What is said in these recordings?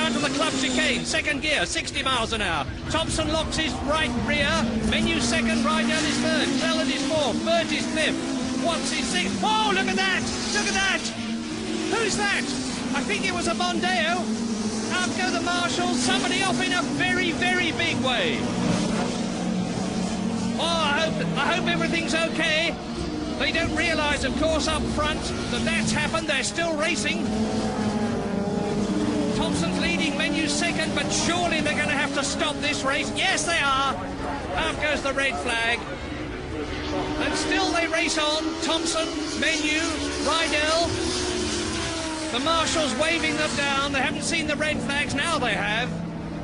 front of the club chicane. Second gear, 60 miles an hour. Thompson locks his right rear. Menu second, Rydell is third. Cleland is fourth. Burt is fifth. Watts is sixth. Oh, look at that! Look at that! Who's that? I think it was a Mondeo. Out go the marshals. Somebody off in a very, very big way. Oh, I hope everything's okay. They don't realise, of course, up front that that's happened. They're still racing. Thompson's leading, Menu second, but surely they're going to have to stop this race. Yes, they are. Out goes the red flag. And still they race on. Thompson, Menu, Rydell. The marshals waving them down. They haven't seen the red flags. Now they have.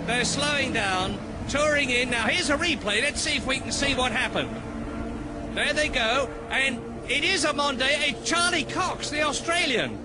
They're slowing down, touring in. Now here's a replay. Let's see if we can see what happened. There they go, and it is a Monday, Charlie Cox, the Australian.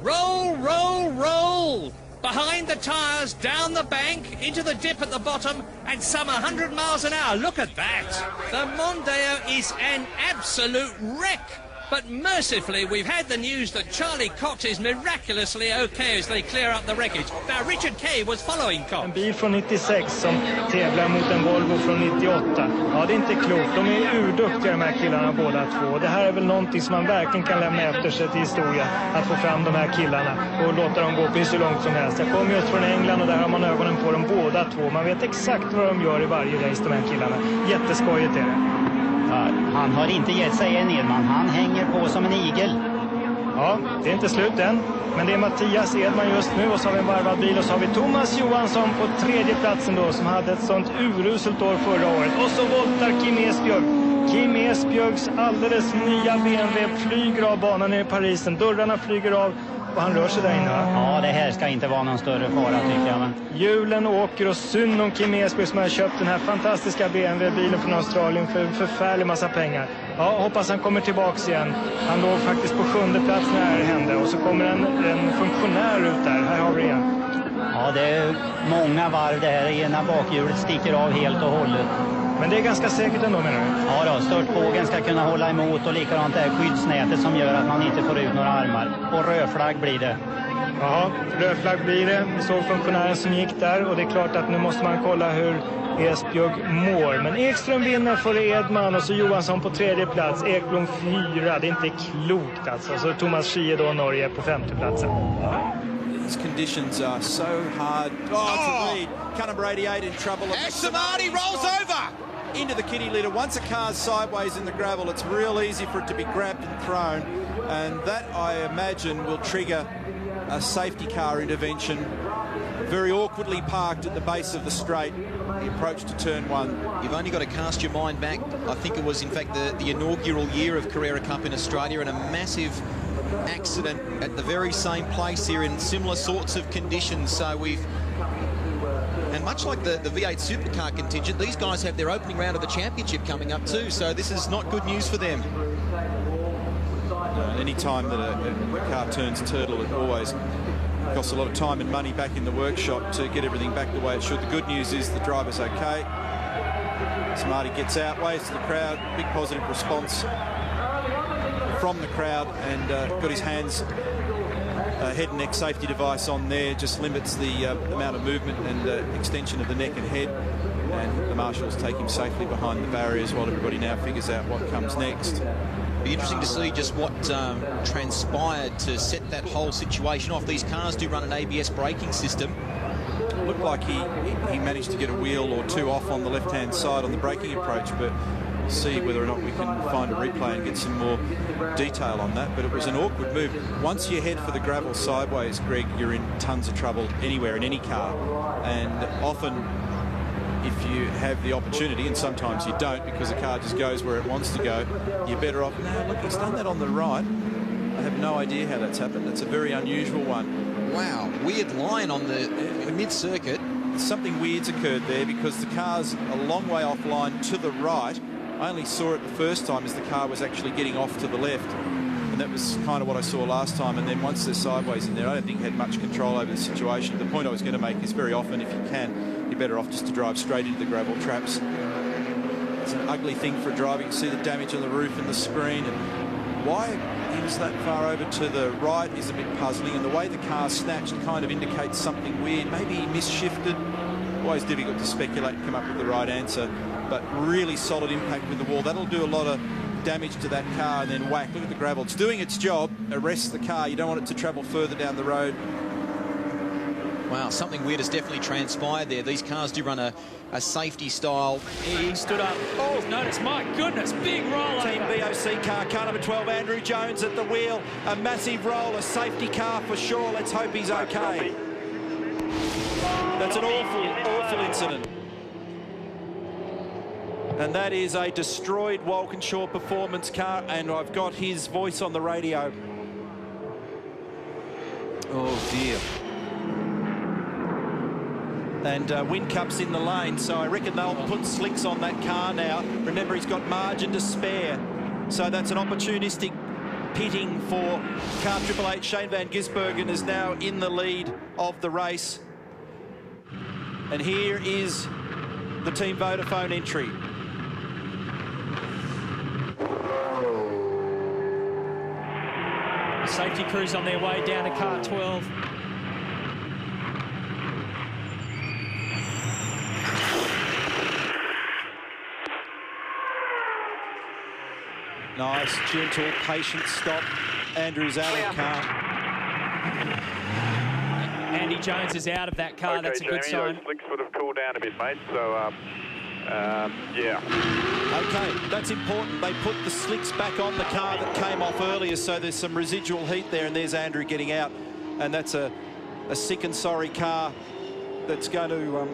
Roll, roll, roll. Behind the tyres, down the bank, into the dip at the bottom, and some 100 miles an hour. Look at that. The Mondeo is an absolute wreck. But mercifully, we've had the news that Charlie Cox is miraculously okay as they clear up the wreckage. Now, Richard Kay was following Cox. En bil från 96 som tävlar mot en Volvo från 98. Ja, det är inte klokt. De är urduktiga, de här killarna båda två. Det här är väl någonting som man verkligen kan lämna efter sig till historia. Att få fram de här killarna och låta dem gå precis så långt som helst. Jag kommer just från England och där har man ögonen på dem båda två. Man vet exakt vad de gör i varje race, de här killarna. Jätteskojigt är det. Han har inte gett sig än, Edman. Han hänger på som en igel. Ja, det är inte slut än. Men det är Mattias Edman just nu och så har vi en varvad bil och så har vi Thomas Johansson på tredje platsen då som hade ett sånt uruselt år förra året. Och så voltar Kim ESBJUG. Kim ESBJUGs alldeles nya BMW flyger av banan i Parisen. Dörrarna flyger av och han rör sig där inne. Ja, det här ska inte vara någon större fara tycker jag. Men... Hjulen åker och synd om Kim ESBJUG som har köpt den här fantastiska BMW-bilen från Australien för en förfärlig massa pengar. Ja, hoppas han kommer tillbaks igen. Han låg faktiskt på 7:e plats när det hände och så kommer en funktionär ut där. Här har vi igen. Ja, det är många varv det här. Ena bakhjulet sticker av helt och hållet. Men det är ganska säkert ändå, menar du? Ja då, störtbågen ska kunna hålla emot och likadant det här skyddsnätet som gör att man inte får ut några armar. Och rödflagg blir det. Ja, rödflagg blir det. Vi såg funktionären som gick där och det är klart att nu måste man kolla hur ESBJUG mår. Men Ekström vinner för Edman och så Johansson på tredje plats. Ekblom 4, det är inte klokt alltså. Så Thomas Schie då Norge på 5:e platsen. These conditions are so hard. Oh, it's a lead. Cut number 88 in trouble. SAMADI rolls over! Into the kitty litter. Once a car's sideways in the gravel, it's real easy for it to be grabbed and thrown. And that, I imagine, will trigger a safety car intervention. Very awkwardly parked at the base of the straight, the approach to turn one. You've only got to cast your mind back. I think it was, in fact, the inaugural year of Carrera Cup in Australia, and a massive accident at the very same place here in similar sorts of conditions. So and much like the V8 supercar contingent, these guys have their opening round of the championship coming up too, so this is not good news for them. Any time that a car turns turtle, it always costs a lot of time and money back in the workshop to get everything back the way it should. The good news is the driver's okay. SAMADI gets out, waves to the crowd, big positive response from the crowd, and got his hands head and neck safety device on there, just limits the amount of movement and extension of the neck and head, and the marshals take him safely behind the barriers while everybody now figures out what comes next. Be interesting to see just what transpired to set that whole situation off. These cars do run an ABS braking system. Looked like he managed to get a wheel or two off on the left-hand side on the braking approach, but see whether or not we can find a replay and get some more detail on that. But it was an awkward move. Once you head for the gravel sideways, Greg, you're in tons of trouble anywhere in any car, and often if you have the opportunity, and sometimes you don't because the car just goes where it wants to go, you're better off. No, look, he's done that on the right. I have no idea how that's happened. It's a very unusual one. Wow, weird line on the mid-circuit. Something weird's occurred there because the car's a long way offline to the right. I only saw it the first time as the car was actually getting off to the left, and that was kind of what I saw last time. And then once they're sideways in there, I don't think had much control over the situation. The point I was going to make is very often, if you can, you're better off just to drive straight into the gravel traps. It's an ugly thing for driving. You see the damage on the roof and the screen, and why he performance that far over to the right is a bit puzzling, and the way the car snatched kind of indicates something weird. Maybe he misshifted. Always difficult to speculate and come up with the right answer, but really solid impact with the wall. That'll do a lot of damage to that car, and then whack. Look at the gravel. It's doing its job. Arrests the car. You don't want it to travel further down the road. Wow, something weird has definitely transpired there. These cars do run a safety style. He stood up. Oh, notice, my goodness, big roll. Team BOC car number 12, Andrew Jones at the wheel. A massive roll, a safety car for sure. Let's hope he's okay. That's an awful incident. And that is a destroyed Walkinshaw performance car, and I've got his voice on the radio. Oh dear. And Wincup's in the lane, so I reckon they'll put slicks on that car now. Remember, he's got margin to spare, so that's an opportunistic pitting for car 888. Shane van Gisbergen is now in the lead of the race. And here is the Team Vodafone entry. Safety crews on their way down to car 12. Nice, gentle, patient stop. Andrew's out of the car. Andy Jones is out of that car. Okay, that's a good Jamie, sign. those slicks would have cooled down a bit, mate, so, yeah. Okay, that's important. They put the slicks back on the car that came off earlier, so there's some residual heat there, and there's Andrew getting out. And that's a sick and sorry car that's going to...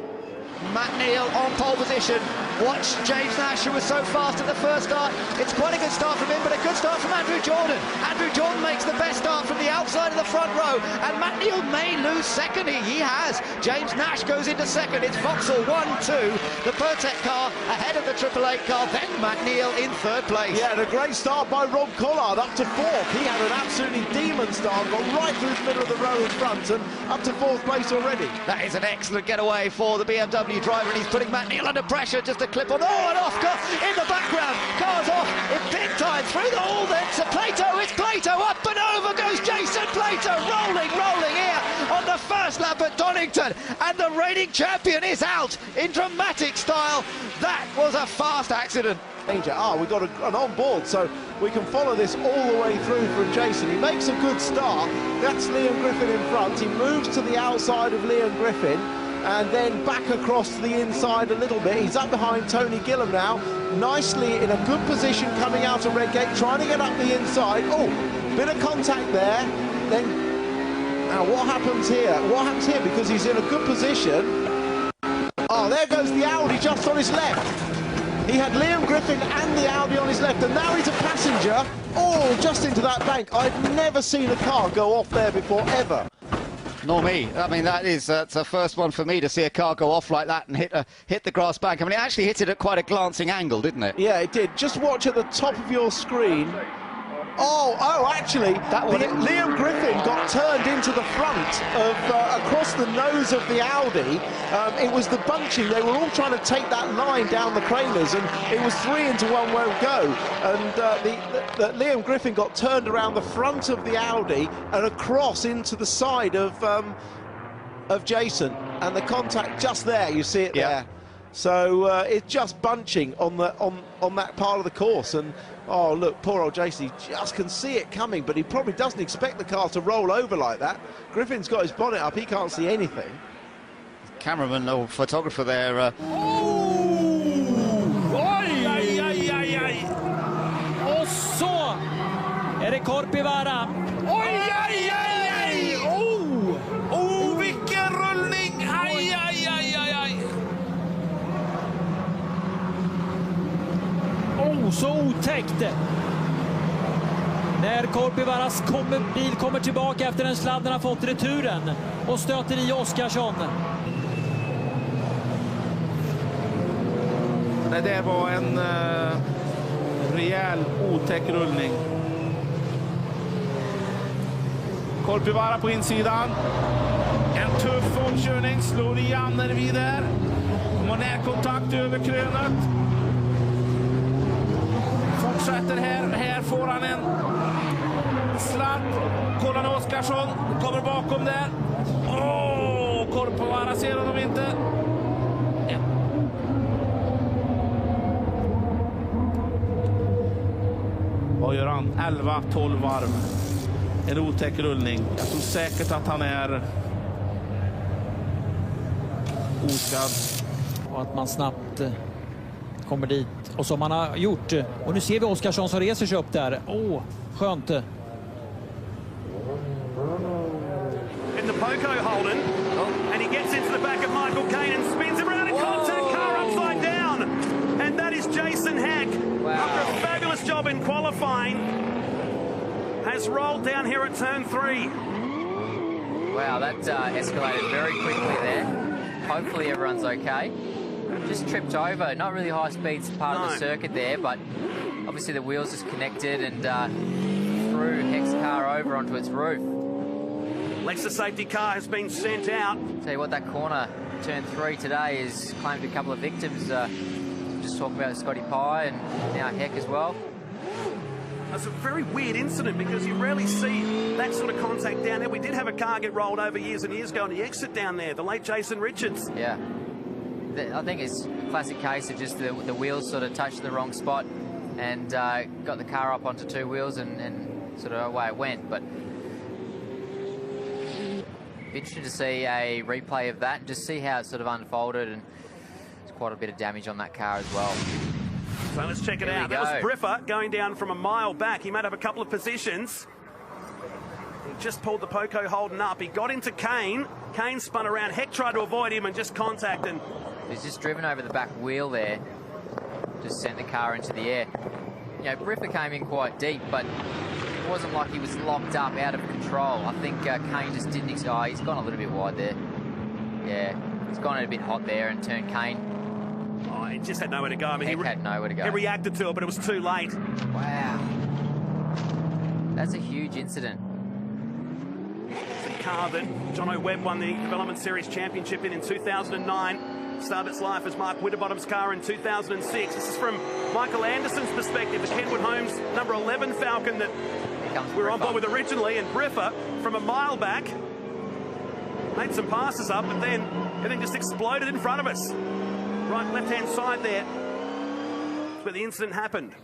Matt Neal on pole position. Watch James Nash, who was so fast at the first start. It's quite a good start from him, but a good start from Andrew Jordan. Andrew Jordan makes the best start from the outside of the front row, and Matt Neal may lose second. He has. James Nash goes into second. It's Vauxhall 1-2. The Pertec car ahead of the 888 car, then Matt Neal in third place. Yeah, and a great start by Rob Collard up to fourth. He had an absolutely demon start, got right through the middle of the row in front and up to fourth place already. That is an excellent getaway for the BMW driver, and he's putting Matt Neal under pressure. Just a clip on. Oh, and Oscar in the background. Car's off in big time through the hall then to Plato. It's Plato. Up and over goes Jason Plato. Rolling here on the first lap at Donington. And the reigning champion is out in dramatic style. That was a fast accident. Danger. We've got an on board, so we can follow this all the way through from Jason. He makes a good start. That's Liam Griffin in front. He moves to the outside of Liam Griffin, and then back across to the inside a little bit. He's up behind Tony Gillam now, nicely in a good position coming out of Redgate, trying to get up the inside. Oh, bit of contact there. Then, now what happens here? What happens here? Because he's in a good position. Oh, there goes the Audi just on his left. He had Liam Griffin and the Audi on his left, and now he's a passenger. Oh, just into that bank. I've never seen a car go off there before, ever. Nor me. I mean, that's the first one for me to see a car go off like that and hit the grass bank. I mean, it actually hit it at quite a glancing angle, didn't it? Yeah, it did. Just watch at the top of your screen. Oh, actually, Liam Griffin got turned into the front of across the nose of the Audi. It was the bunching. They were all trying to take that line down the Kramers, and it was 3 into 1 won't go. And Liam Griffin got turned around the front of the Audi and across into the side of Jason, and the contact just there. You see it there. So it's just bunching on that part of the course, and oh look, poor old Jason, he just can see it coming, but he probably doesn't expect the car to roll over like that. Griffin's got his bonnet up, he can't see anything. Cameraman or photographer there. Oj, och så är det Korpivara. Oj, vilken rullning. Så otäckt. När Korpivaras bil kommer tillbaka efter en sladden har fått returen och stöter i Oscarsson. Det där var en rejäl otäck rullning. Korpivara på insidan. En tuff omkörning, slår i Jannervi där. Kommer närkontakt över krönet. Fortsätter här får han en växlat. Kolla när Oskarsson kommer bakom där. Korpovara ser honom inte. Ja. Vad gör han? 11-12 varv. En otäck rullning. Jag tror säkert att han är oskadd. Och att man snabbt kommer dit. Och som man har gjort. Och nu ser vi Oskarsson som reser sig upp där. Skönt. In the Poco Holden. And he gets into the back of Michael Caine and spins around and contact car upside down. And that is Jason Hack. Wow. After a fabulous job in qualifying, has rolled down here at turn 3. Wow, that escalated very quickly there. Hopefully everyone's okay. Just tripped over. Not really high speed part of the circuit there, but obviously the wheels just connected and threw Heck's car over onto its roof. Lexus safety car has been sent out. Tell you what, that corner, turn 3 today, has claimed a couple of victims. Just talking about Scotty Pye and now Heck as well. It's a very weird incident because you rarely see that sort of contact down there. We did have a car get rolled over years and years ago on the exit down there, the late Jason Richards. Yeah. I think it's a classic case of just the wheels sort of touched the wrong spot and got the car up onto 2 wheels and sort of away it went. But interesting to see a replay of that and just see how it sort of unfolded, and there's quite a bit of damage on that car as well. So let's check it out. That was Briffa going down from a mile back. He might have a couple of positions. He just pulled the Poco Holden up. He got into Caine. Caine spun around. Heck tried to avoid him and just contact, and he's just driven over the back wheel there. Just sent the car into the air. You know, Briffa came in quite deep, but it wasn't like he was locked up out of control. I think Caine just didn't... he's gone a little bit wide there. Yeah, he's gone a bit hot there and turned Caine. He just had nowhere to go. I mean, Heck had nowhere to go. He reacted to it, but it was too late. Wow. That's a huge incident. The car that Jono Webb won the Development Series Championship in 2009. Started its life as Mark Winterbottom's car in 2006. This is from Michael Anderson's perspective, the Kenwood Homes number 11 Falcon that we were on board with originally, and Briffa from a mile back made some passes up, but then everything just exploded in front of us. Right left-hand side there. That's where the incident happened.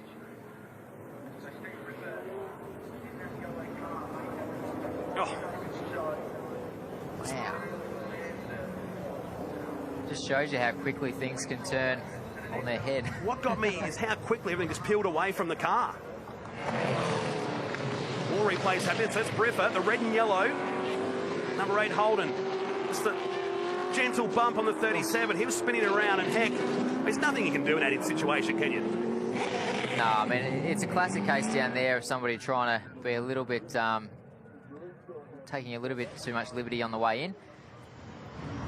Wow. Just shows you how quickly things can turn on their head. What got me is how quickly everything just peeled away from the car. More replays happening. So that's Briffa, the red and yellow. Number 8 Holden. Just the gentle bump on the 37. He was spinning around, and Heck, there's nothing you can do in that situation, can you? No, I mean, it's a classic case down there of somebody trying to be a little bit, taking a little bit too much liberty on the way in,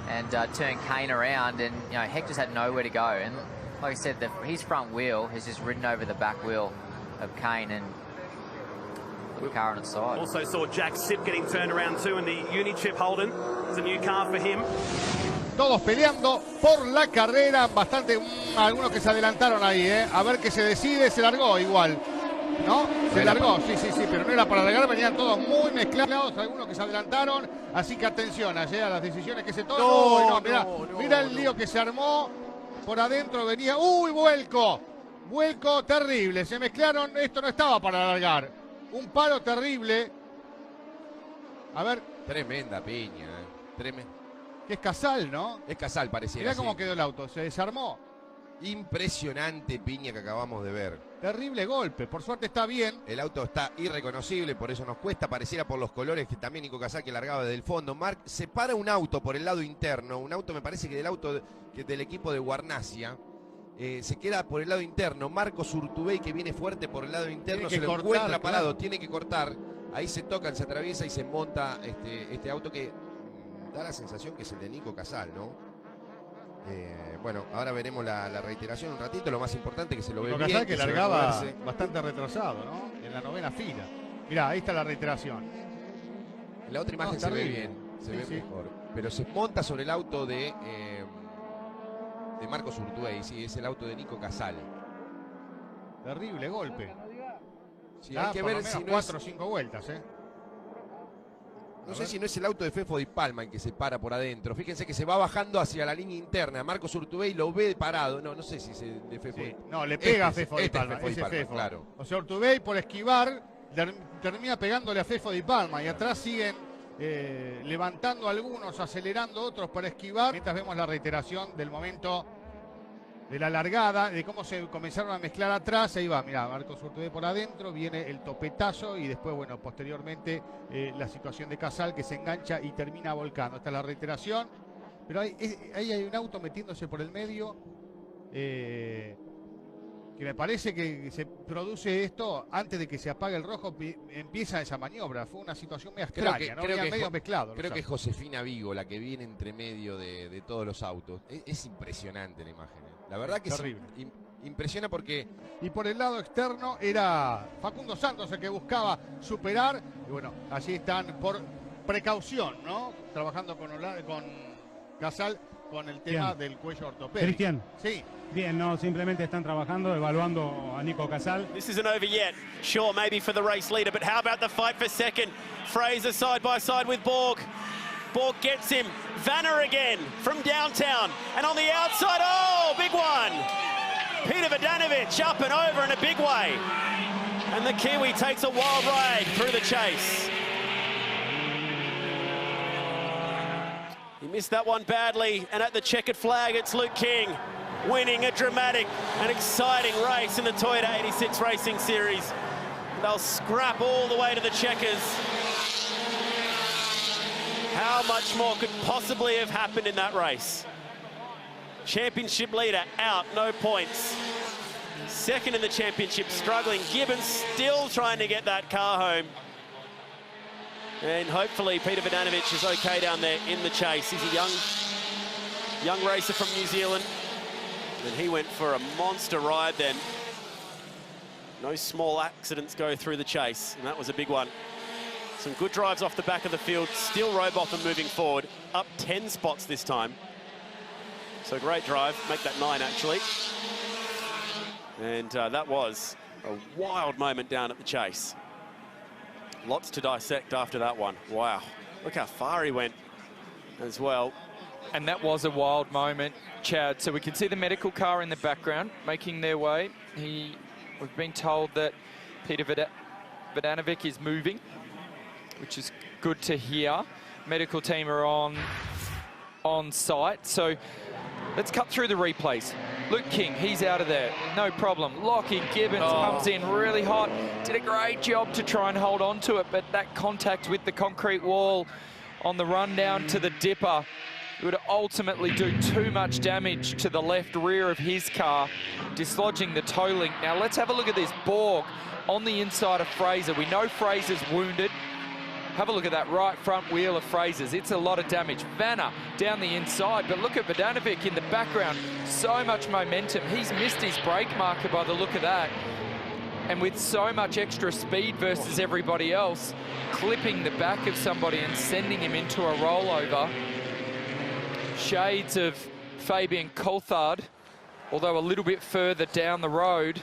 and turn Caine around, and you know, Heck just had nowhere to go. And like I said, his front wheel has just ridden over the back wheel of Caine and put the car on its side. Also saw Jack Sipp getting turned around too in the Unichip Holden. It's a new car for him. Todos peleando por la carrera, bastante, algunos que se adelantaron ahí, a ver qué se decide. Se largó igual, ¿no? Se largó, sí, pero no era para largar, venían todos muy mezclados, algunos que se adelantaron, así que atención a las decisiones que se toman. Mira el lío que se armó, por adentro venía, vuelco terrible, se mezclaron, esto no estaba para largar, un palo terrible. A ver. Tremenda piña, tremenda. Que es CAZAL, ¿no? Es CAZAL, pareciera. Mirá cómo quedó el auto, se desarmó. Impresionante piña que acabamos de ver. Terrible golpe, por suerte está bien. El auto está irreconocible, por eso nos cuesta, pareciera por los colores que también Nico CAZAL que largaba desde el fondo. Marc separa un auto por el lado interno, un auto me parece que del auto del equipo de Guarnasia. Se queda por el lado interno. Marcos Urtubey, que viene fuerte por el lado interno, se lo encuentra parado, tiene que cortar. Ahí se tocan, se atraviesa y se monta este auto que da la sensación que es el de Nico CAZAL, ¿no? Bueno, ahora veremos la reiteración un ratito. Lo más importante que se lo ve bien. CAZAL que largaba bastante retrasado, ¿no? En la 9ª fila. Mirá, ahí está la reiteración. En la otra imagen se ve bien, se ve mejor. Pero se monta sobre el auto de Marcos Urtubey, sí, es el auto de Nico CAZAL. Terrible golpe. Sí, hay que ver si no 4 o 5 vueltas, ¿eh? No sé si no es el auto de Fefo Di Palma el que se para por adentro. Fíjense que se va bajando hacia la línea interna. Marcos Urtubey lo ve parado. No sé si es el de Fefo. Sí. No, le pega a Fefo Di Palma. Fefo Di Palma, claro. O sea, Urtubey por esquivar termina pegándole a Fefo Di Palma. Y atrás siguen levantando algunos, acelerando otros para esquivar. Mientras vemos la reiteración del momento de la largada, de cómo se comenzaron a mezclar atrás. Ahí va, mirá, Marcos Urtubey por adentro, viene el topetazo y después, bueno, posteriormente la situación de CAZAL que se engancha y termina volcando. Esta es la reiteración, pero ahí hay un auto metiéndose por el medio, que me parece que se produce esto antes de que se apague el rojo, empieza esa maniobra. Fue una situación medio extraña, ¿no? Medio mezclado. Creo que es Josefina Vigo la que viene entre medio de todos los autos. Es impresionante la imagen. La verdad que terrible. Impresiona porque... Y por el lado externo era Facundo Santos el que buscaba superar. Y bueno, allí están por precaución, ¿no? Trabajando con CAZAL con el tema del cuello ortopédico. Cristian. Sí. Bien, no, simplemente están trabajando, evaluando a Nico CAZAL. This isn't over yet. Sure, maybe for the race leader, but how about the fight for second? Fraser side by side with Borg. Borg gets him. Vanner again from downtown. And on the outside, oh, big one. Peter Vodanovich up and over in a big way. And the Kiwi takes a wild ride through the chase. He missed that one badly, and at the checkered flag, it's Luke King winning a dramatic and exciting race in the Toyota 86 Racing Series. They'll scrap all the way to the checkers. How much more could possibly have happened in that race? Championship leader out, no points. Second in the championship, struggling. Gibbons still trying to get that car home. And hopefully Peter Vodanovich is okay down there in the chase. He's a young racer from New Zealand. And he went for a monster ride then. No small accidents go through the chase, and that was a big one. Some good drives off the back of the field. Still Rowbotham moving forward, up 10 spots this time. So great drive, make that 9 actually. And that was a wild moment down at the chase. Lots to dissect after that one. Wow, look how far he went as well. And that was a wild moment, Chad. So we can see the medical car in the background making their way. We've been told that Peter Vodanovich is moving, which is good to hear. Medical team are on site. So let's cut through the replays. Luke King, he's out of there, no problem. Lockie Gibbons comes in really hot. Did a great job to try and hold on to it, but that contact with the concrete wall on the run down to the dipper would ultimately do too much damage to the left rear of his car, dislodging the toe link. Now let's have a look at this. Borg on the inside of Fraser. We know Fraser's wounded. Have a look at that right front wheel of Fraser's. It's a lot of damage. Vanner down the inside, but look at Vodanovich in the background. So much momentum. He's missed his brake marker by the look of that. And with so much extra speed versus everybody else, clipping the back of somebody and sending him into a rollover. Shades of Fabian Coulthard, although a little bit further down the road.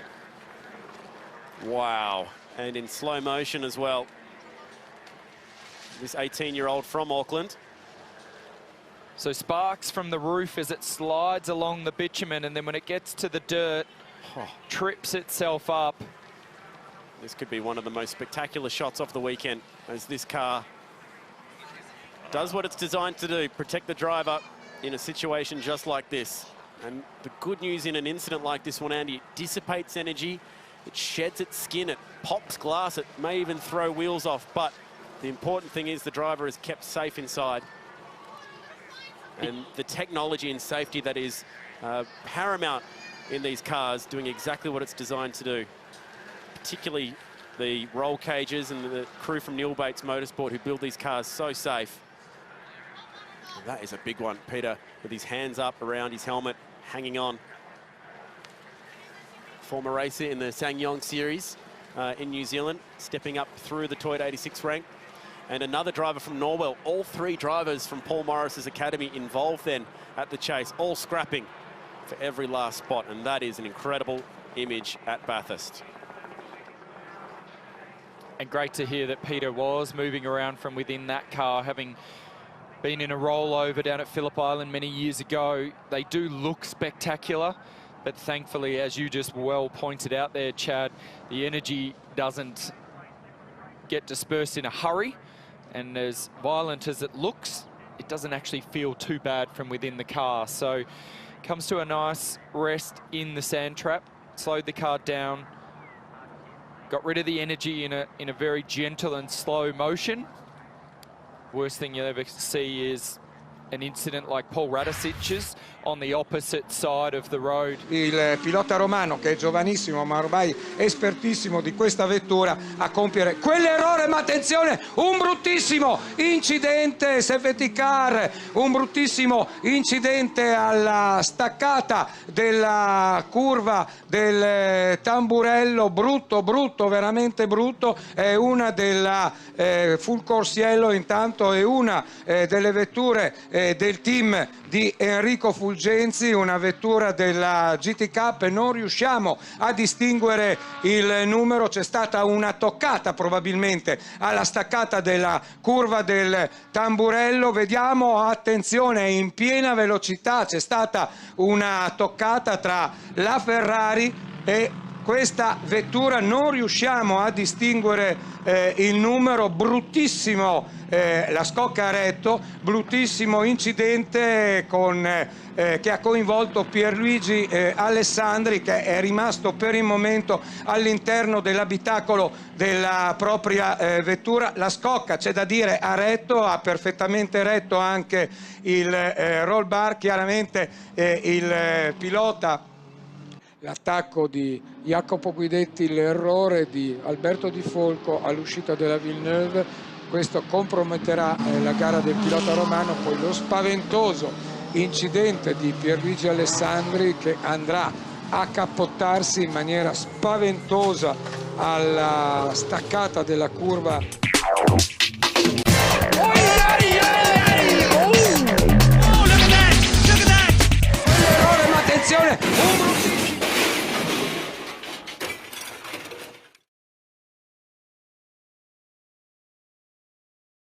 Wow, and in slow motion as well. This 18-year-old from Auckland. So sparks from the roof as it slides along the bitumen, and then when it gets to the dirt, trips itself up. This could be one of the most spectacular shots of the weekend as this car does what it's designed to do, protect the driver in a situation just like this. And the good news in an incident like this one, Andy, it dissipates energy, it sheds its skin, it pops glass, it may even throw wheels off, but the important thing is the driver is kept safe inside. And the technology and safety that is paramount in these cars, doing exactly what it's designed to do. Particularly the roll cages and the crew from Neil Bates Motorsport who build these cars so safe. And that is a big one. Peter with his hands up around his helmet, hanging on. Former racer in the SsangYong series in New Zealand, stepping up through the Toyota 86 rank. And another driver from Norwell. All 3 drivers from Paul Morris's academy involved then at the chase, all scrapping for every last spot. And that is an incredible image at Bathurst. And great to hear that Peter was moving around from within that car, having been in a rollover down at Phillip Island many years ago. They do look spectacular, but thankfully, as you just well pointed out there, Chad, the energy doesn't get dispersed in a hurry, and as violent as it looks, it doesn't actually feel too bad from within the car. So comes to a nice rest in the sand trap, slowed the car down, got rid of the energy in a very gentle and slow motion. Worst thing you'll ever see is an incident like Paul Radisic's on the opposite side of the road. Il pilota romano, che è giovanissimo ma ormai espertissimo di questa vettura, a compiere quell'errore, ma attenzione, un bruttissimo incidente safety car, un bruttissimo incidente alla staccata della curva del Tamburello, brutto, veramente brutto. È una della Full Course Yellow, intanto è una delle vetture del team di Enrico Fulgenzi, una vettura della GT Cup, e non riusciamo a distinguere il numero. C'è stata una toccata probabilmente alla staccata della curva del Tamburello. Vediamo, attenzione, in piena velocità c'è stata una toccata tra la Ferrari e questa vettura, non riusciamo a distinguere il numero. Bruttissimo la scocca a retto, bruttissimo incidente che ha coinvolto Pierluigi Alessandri, che è rimasto per il momento all'interno dell'abitacolo della propria vettura. La scocca, c'è da dire, ha retto, ha perfettamente retto anche il roll bar. Chiaramente il pilota, l'attacco di Jacopo Guidetti, l'errore di Alberto Di Folco all'uscita della Villeneuve, questo comprometterà la gara del pilota romano. Poi lo spaventoso incidente di Pierluigi Alessandri, che andrà a cappottarsi in maniera spaventosa alla staccata della curva